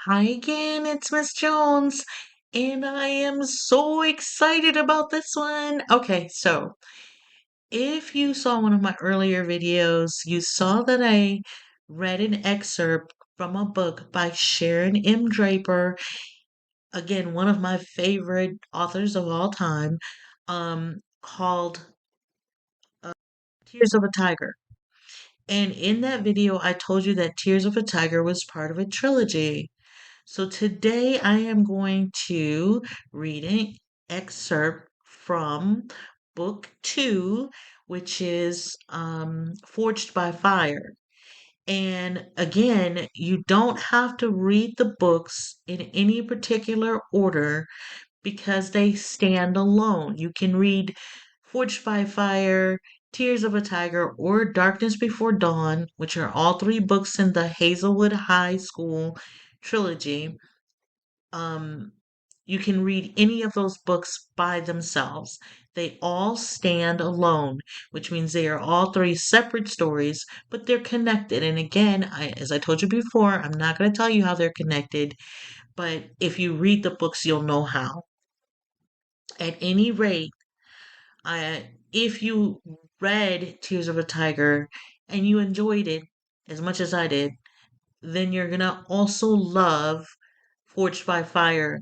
Hi again, it's Miss Jones, and I am so excited about this one. Okay, so if you saw one of my earlier videos, you saw that I read an excerpt from a book by Sharon M. Draper, again, one of my favorite authors of all time, called Tears of a Tiger. And in that video, I told you that Tears of a Tiger was part of a trilogy. So today I am going to read an excerpt from book two, which is Forged by Fire. And again, you don't have to read the books in any particular order because they stand alone. You can read Forged by Fire, Tears of a Tiger, or Darkness Before Dawn, which are all three books in the Hazlewood High School Trilogy. um, you can read any of those books by themselves. They all stand alone, which means they are all three separate stories, but they're connected. And again, as I told you before, I'm not going to tell you how they're connected, but if you read the books, you'll know how. At any rate, if you read Tears of a Tiger and you enjoyed it as much as I did, then you're going to also love Forged by Fire.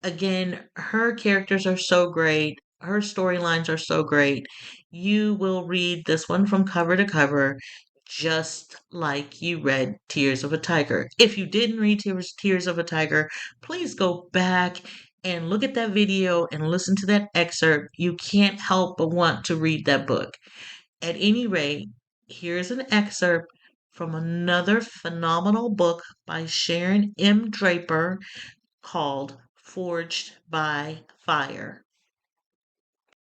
Again, her characters are so great. Her storylines are so great. You will read this one from cover to cover, just like you read Tears of a Tiger. If you didn't read Tears of a Tiger, please go back and look at that video and listen to that excerpt. You can't help but want to read that book. At any rate, here's an excerpt from another phenomenal book by Sharon M. Draper called Forged by Fire.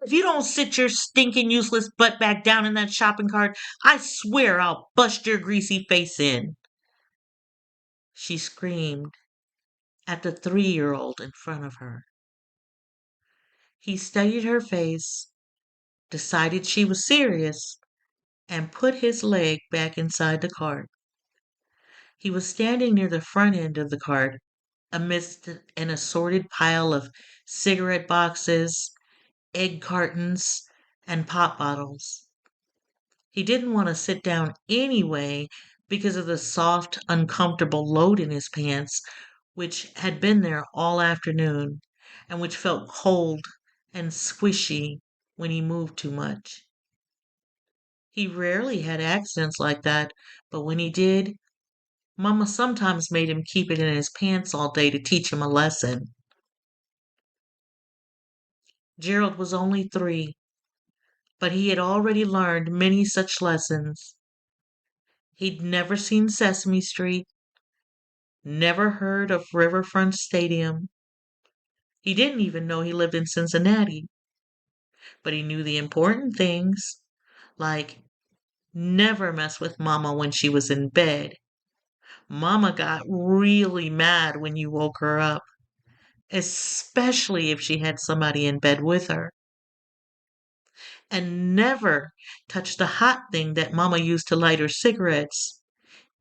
If you don't sit your stinking useless butt back down in that shopping cart, I swear I'll bust your greasy face in, she screamed at the 3-year-old in front of her. He studied her face, decided she was serious, and put his leg back inside the cart. He was standing near the front end of the cart, amidst an assorted pile of cigarette boxes, egg cartons, and pop bottles. He didn't want to sit down anyway because of the soft, uncomfortable load in his pants, which had been there all afternoon and which felt cold and squishy when he moved too much. He rarely had accidents like that, but when he did, Mama sometimes made him keep it in his pants all day to teach him a lesson. Gerald was only 3, but he had already learned many such lessons. He'd never seen Sesame Street, never heard of Riverfront Stadium. He didn't even know he lived in Cincinnati, but he knew the important things, like never mess with Mama when she was in bed. Mama got really mad when you woke her up, especially if she had somebody in bed with her. And never touch the hot thing that Mama used to light her cigarettes,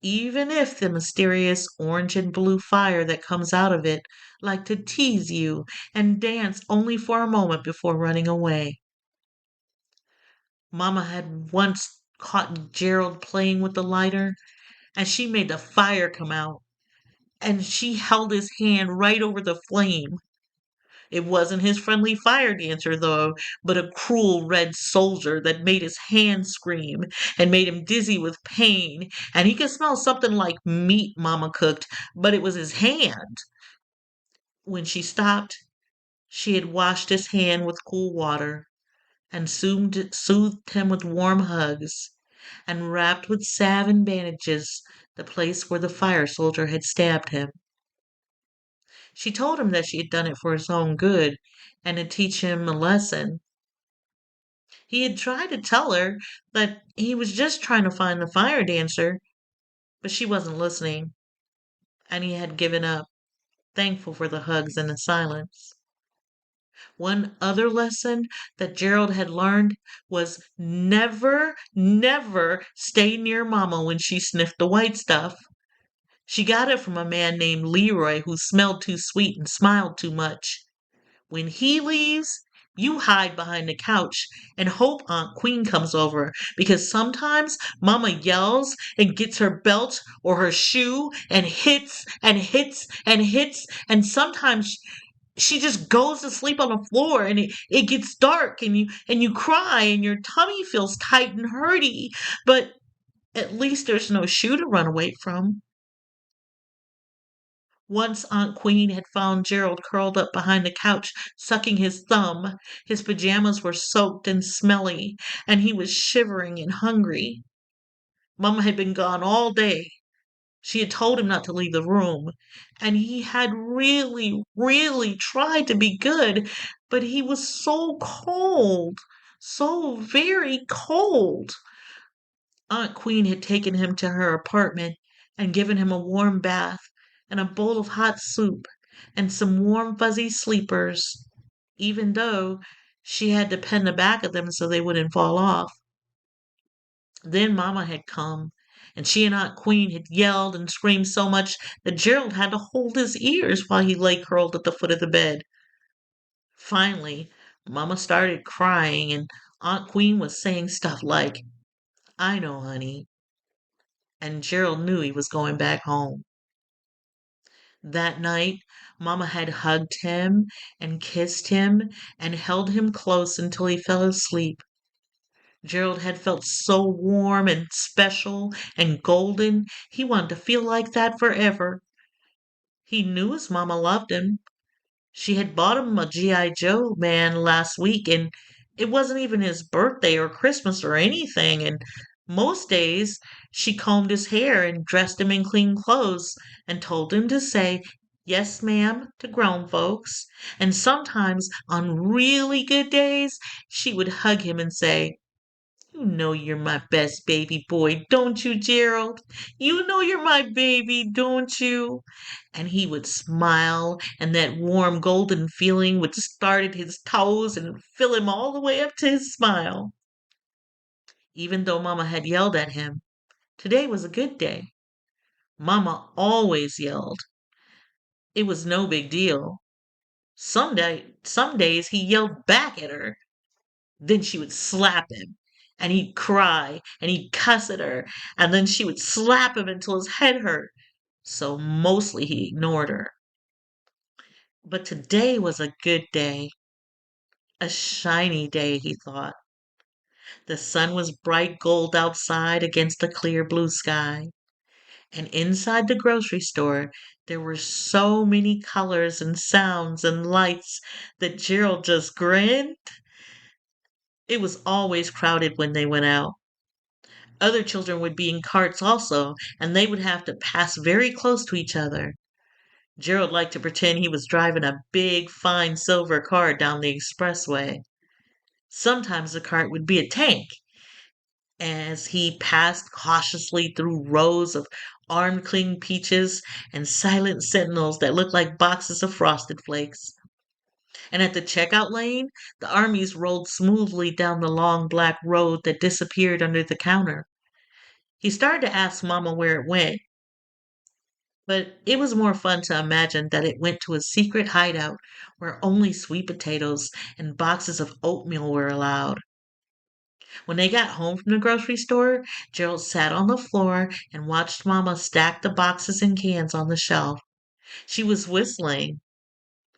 even if the mysterious orange and blue fire that comes out of it like to tease you and dance only for a moment before running away. Mama had once caught Gerald playing with the lighter, and she made the fire come out, and she held his hand right over the flame. It wasn't his friendly fire dancer, though, but a cruel red soldier that made his hand scream and made him dizzy with pain, and he could smell something like meat Mama cooked, but it was his hand. When she stopped, she had washed his hand with cool water and soothed him with warm hugs and wrapped with salve and bandages the place where the fire soldier had stabbed him. She told him that she had done it for his own good and to teach him a lesson. He had tried to tell her that he was just trying to find the fire dancer, but she wasn't listening, and he had given up, thankful for the hugs and the silence. One other lesson that Gerald had learned was never, never stay near Mama when she sniffed the white stuff. She got it from a man named Leroy who smelled too sweet and smiled too much. When he leaves, you hide behind the couch and hope Aunt Queen comes over because sometimes Mama yells and gets her belt or her shoe and hits and hits and hits, and sometimes she just goes to sleep on the floor and it gets dark and you cry and your tummy feels tight and hurty, but at least there's no shoe to run away from. Once Aunt Queen had found Gerald curled up behind the couch, sucking his thumb. His pajamas were soaked and smelly, and he was shivering and hungry. Mamma had been gone all day. She had told him not to leave the room, and he had really, really tried to be good, but he was so cold, so very cold. Aunt Queen had taken him to her apartment and given him a warm bath and a bowl of hot soup and some warm fuzzy sleepers, even though she had to pin the back of them so they wouldn't fall off. Then Mamma had come, and she and Aunt Queen had yelled and screamed so much that Gerald had to hold his ears while he lay curled at the foot of the bed. Finally, Mamma started crying, and Aunt Queen was saying stuff like, "I know, honey," and Gerald knew he was going back home. That night, Mamma had hugged him and kissed him and held him close until he fell asleep. Gerald had felt so warm and special and golden, he wanted to feel like that forever. He knew his Mamma loved him. She had bought him a G.I. Joe man last week, and it wasn't even his birthday or Christmas or anything. And most days she combed his hair and dressed him in clean clothes and told him to say, "Yes, ma'am," to grown folks. And sometimes on really good days, she would hug him and say, "You know you're my best baby boy, don't you, Gerald? You know you're my baby, don't you?" And he would smile, and that warm golden feeling would start at his toes and fill him all the way up to his smile. Even though Mama had yelled at him, today was a good day. Mama always yelled. It was no big deal. Some days he yelled back at her. Then she would slap him, and he'd cry, and he'd cuss at her, and then she would slap him until his head hurt. So mostly he ignored her. But today was a good day, a shiny day, he thought. The sun was bright gold outside against a clear blue sky. And inside the grocery store, there were so many colors and sounds and lights that Gerald just grinned. It was always crowded when they went out. Other children would be in carts also, and they would have to pass very close to each other. Gerald liked to pretend he was driving a big, fine silver car down the expressway. Sometimes the cart would be a tank as he passed cautiously through rows of armed cling peaches and silent sentinels that looked like boxes of frosted flakes. And at the checkout lane, the armies rolled smoothly down the long black road that disappeared under the counter. He started to ask Mama where it went, but it was more fun to imagine that it went to a secret hideout where only sweet potatoes and boxes of oatmeal were allowed. When they got home from the grocery store, Gerald sat on the floor and watched Mama stack the boxes and cans on the shelf. She was whistling.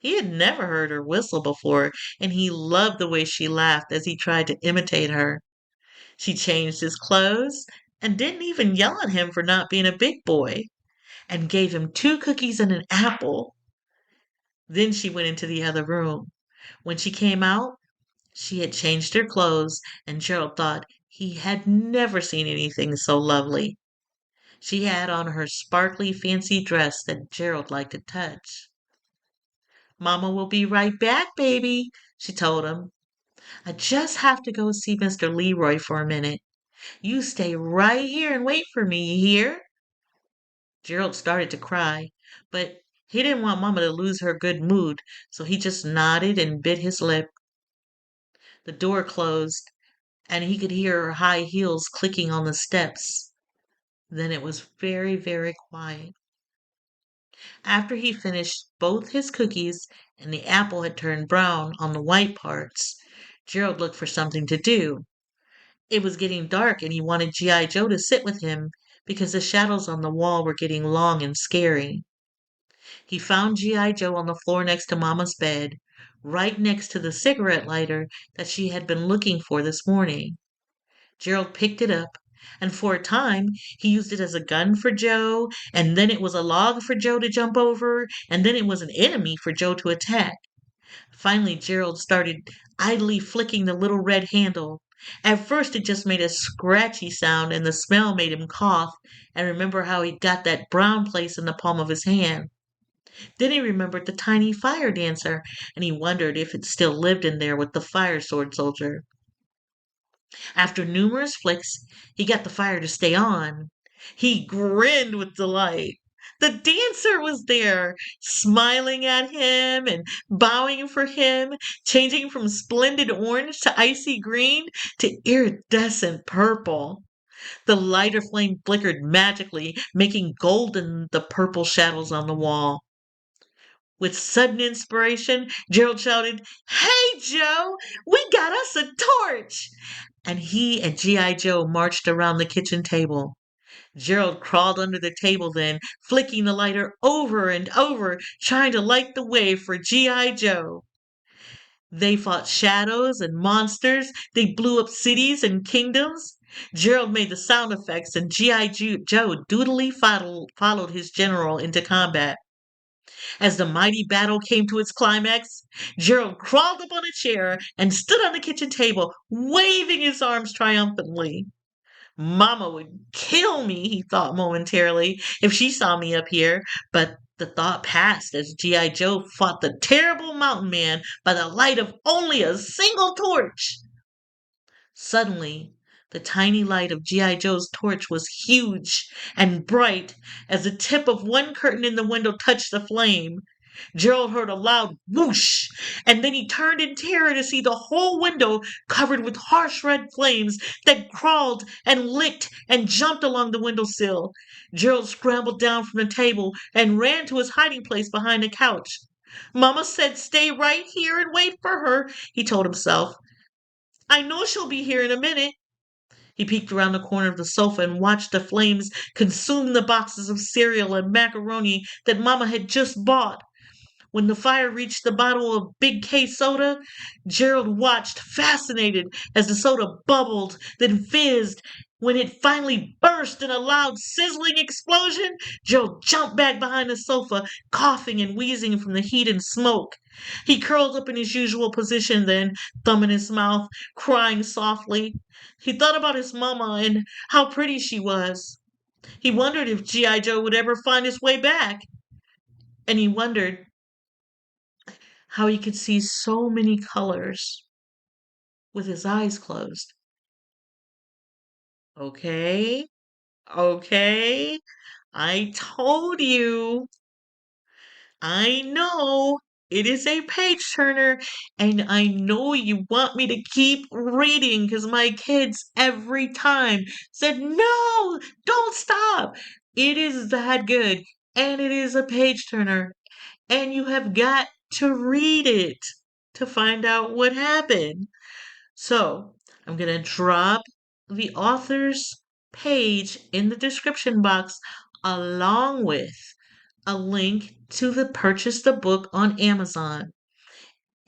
He had never heard her whistle before, and he loved the way she laughed as he tried to imitate her. She changed his clothes and didn't even yell at him for not being a big boy, and gave him 2 cookies and an apple. Then she went into the other room. When she came out, she had changed her clothes, and Gerald thought he had never seen anything so lovely. She had on her sparkly fancy dress that Gerald liked to touch. "Mama will be right back, baby," she told him. "I just have to go see Mr. Leroy for a minute. You stay right here and wait for me, you hear?" Gerald started to cry, but he didn't want Mamma to lose her good mood, so he just nodded and bit his lip. The door closed, and he could hear her high heels clicking on the steps. Then it was very, very quiet. After he finished both his cookies and the apple had turned brown on the white parts, Gerald looked for something to do. It was getting dark and he wanted G.I. Joe to sit with him because the shadows on the wall were getting long and scary. He found G.I. Joe on the floor next to Mama's bed, right next to the cigarette lighter that she had been looking for this morning. Gerald picked it up, and for a time he used it as a gun for Joe, and then it was a log for Joe to jump over, and then it was an enemy for Joe to attack. Finally, Gerald started idly flicking the little red handle. At first, it just made a scratchy sound, and the smell made him cough and remember how he got that brown place in the palm of his hand. Then he remembered the tiny fire dancer, and he wondered if it still lived in there with the fire sword soldier. After numerous flicks, he got the fire to stay on. He grinned with delight. The dancer was there, smiling at him and bowing for him, changing from splendid orange to icy green to iridescent purple. The lighter flame flickered magically, making golden the purple shadows on the wall. With sudden inspiration, Gerald shouted, "Hey, Joe, we got us a torch!" And he and G.I. Joe marched around the kitchen table. Gerald crawled under the table then, flicking the lighter over and over, trying to light the way for G.I. Joe. They fought shadows and monsters. They blew up cities and kingdoms. Gerald made the sound effects, and G.I. Joe dutifully followed his general into combat. As the mighty battle came to its climax, Gerald crawled up on a chair and stood on the kitchen table, waving his arms triumphantly. Mama would kill me, he thought momentarily, if she saw me up here, but the thought passed as G.I. Joe fought the terrible mountain man by the light of only a single torch. Suddenly, the tiny light of G.I. Joe's torch was huge and bright as the tip of one curtain in the window touched the flame. Gerald heard a loud whoosh, and then he turned in terror to see the whole window covered with harsh red flames that crawled and licked and jumped along the windowsill. Gerald scrambled down from the table and ran to his hiding place behind the couch. Mama said stay right here and wait for her, he told himself. I know she'll be here in a minute. He peeked around the corner of the sofa and watched the flames consume the boxes of cereal and macaroni that Mama had just bought. When the fire reached the bottle of Big K soda, Gerald watched, fascinated, as the soda bubbled, then fizzed. When it finally burst in a loud, sizzling explosion, Gerald jumped back behind the sofa, coughing and wheezing from the heat and smoke. He curled up in his usual position then, thumb in his mouth, crying softly. He thought about his mama and how pretty she was. He wondered if G.I. Joe would ever find his way back. And he wondered how he could see so many colors with his eyes closed. Okay, okay, I told you. I know it is a page turner, and I know you want me to keep reading because my kids every time said, no, don't stop. It is that good, and it is a page turner, and you have got to read it to find out what happened. So I'm going to drop the author's page in the description box along with a link to the purchase the book on Amazon.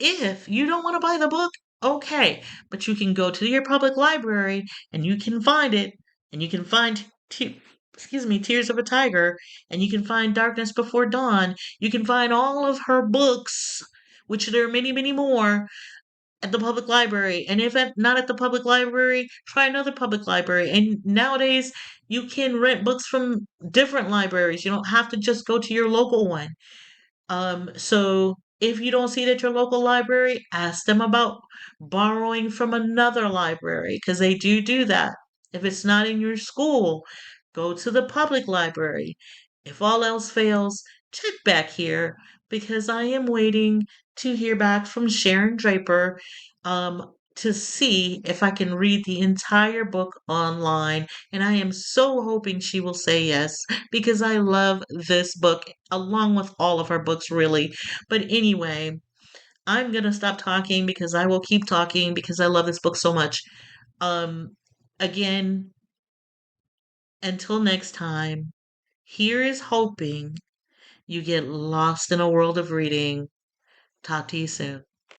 If you don't want to buy the book, okay, but you can go to your public library and you can find it, and you can find Tears of a Tiger, and you can find Darkness Before Dawn. You can find all of her books, which there are many, many more, at the public library. And if not at the public library, try another public library. And nowadays, you can rent books from different libraries. You don't have to just go to your local one. So if you don't see it at your local library, ask them about borrowing from another library because they do that. If it's not in your school, go to the public library. If all else fails, check back here because I am waiting to hear back from Sharon Draper. to see if I can read the entire book online, and I am so hoping she will say yes because I love this book along with all of her books, really. But anyway, I'm gonna stop talking because I will keep talking because I love this book so much. Um, again, until next time, here is hoping you get lost in a world of reading. Talk to you soon.